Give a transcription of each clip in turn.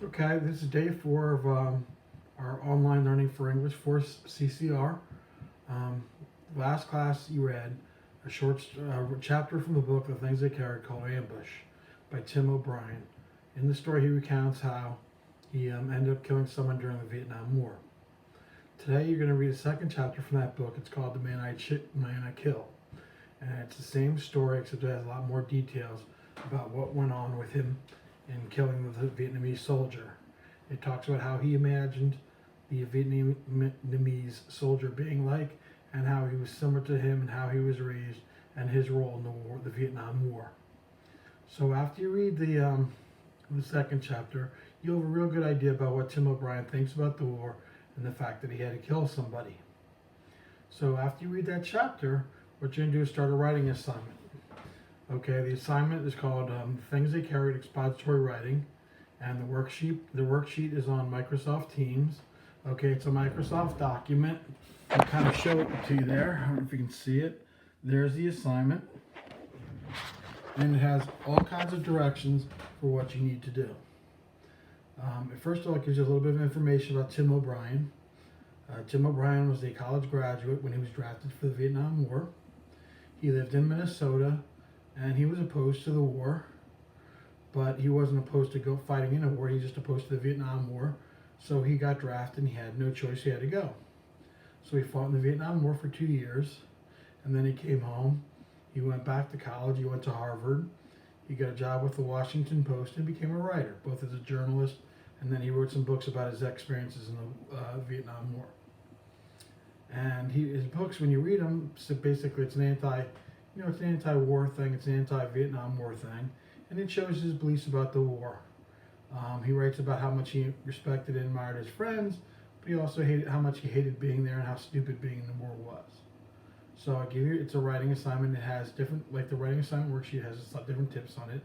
Okay, this is day 4 of our online learning for English for CCR. Um, Last class you read a short chapter from the book The Things They Carried called Ambush by Tim O'Brien. In the story he recounts how he ended up killing someone during the Vietnam War. Today you're going to read a second chapter from that book. It's called The Man I Kill. And it's the same story except it has a lot more details about what went on with him in killing the Vietnamese soldier. It talks about how he imagined the Vietnamese soldier being like, and how he was similar to him, and how he was raised, and his role in the war, the Vietnam War. So after you read the second chapter, you'll have a real good idea about what Tim O'Brien thinks about the war and the fact that he had to kill somebody. So after you read that chapter, what you're going to do is start a writing assignment. Okay, the assignment is called Things They Carried Expository Writing, and the worksheet is on Microsoft Teams. Okay, it's a Microsoft document. I'll kind of show it to you there. I don't know if you can see it. There's the assignment, and it has all kinds of directions for what you need to do. First of all, it gives you a little bit of information about Tim O'Brien. Tim O'Brien was a college graduate when he was drafted for the Vietnam War. He lived in Minnesota, and he was opposed to the war, but he wasn't opposed to go fighting in a war. He was just opposed to the Vietnam War. So he got drafted, and he had no choice. He had to go. So he fought in the Vietnam War for 2 years, and then he came home. He went back to college. He went to Harvard. He got a job with the Washington Post and became a writer, both as a journalist, and then he wrote some books about his experiences in the Vietnam War. And his books, when you read them, so basically it's an anti-war thing. It's an anti-Vietnam War thing, and it shows his beliefs about the war. He writes about how much he respected and admired his friends, but he also hated how much he hated being there and how stupid being in the war was. So I give you, it's a writing assignment. It has different, like the writing assignment worksheet has different tips on it,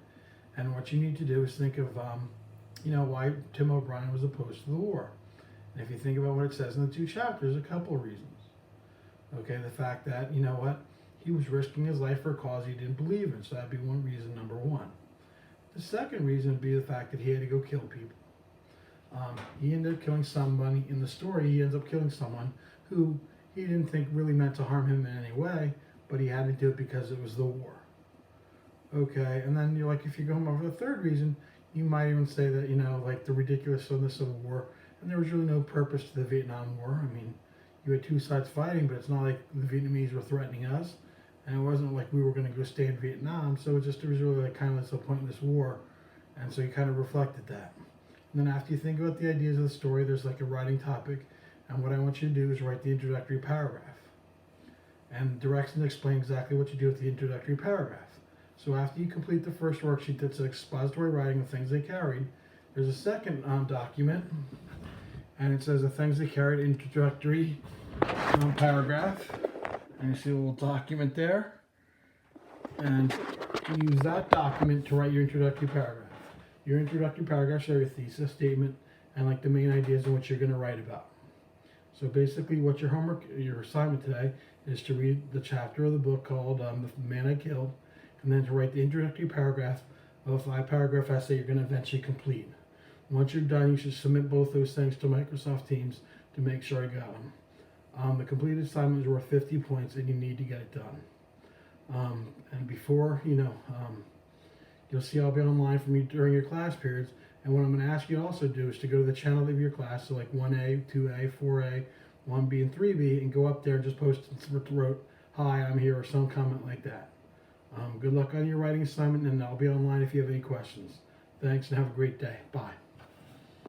and what you need to do is think of, why Tim O'Brien was opposed to the war. And if you think about what it says in the 2 chapters, a couple of reasons. Okay, the fact that, he was risking his life for a cause he didn't believe in, so that'd be one reason, number one. The second reason would be the fact that he had to go kill people. He ended up killing somebody. In the story, he ends up killing someone who he didn't think really meant to harm him in any way, but he had to do it because it was the war. Okay, and then if you go over the third reason, you might even say that, the ridiculousness of the war, and there was really no purpose to the Vietnam War. I mean, you had 2 sides fighting, but it's not like the Vietnamese were threatening us, and it wasn't like we were going to go stay in Vietnam, so it was really kind of a pointless war, and so you kind of reflected that. And then after you think about the ideas of the story, there's a writing topic, and what I want you to do is write the introductory paragraph. And directions explain exactly what you do with the introductory paragraph. So after you complete the first worksheet that's expository writing, the things they carried, there's a second document, and it says the things they carried introductory paragraph. And you see a little document there, and you use that document to write your introductory paragraph. Your introductory paragraph shows your thesis statement and the main ideas of what you're going to write about. So basically what your assignment today is to read the chapter of the book called The Man I Killed, and then to write the introductory paragraph of a 5-paragraph essay you're going to eventually complete. Once you're done, you should submit both those things to Microsoft Teams to make sure I got them. The completed assignment is worth 50 points, and you need to get it done. And before, you'll see I'll be online for me during your class periods. And what I'm going to ask you to also do is to go to the channel of your class, so 1A, 2A, 4A, 1B, and 3B, and go up there and just post wrote, "Hi, I'm here," or some comment like that. Good luck on your writing assignment, and I'll be online if you have any questions. Thanks, and have a great day. Bye.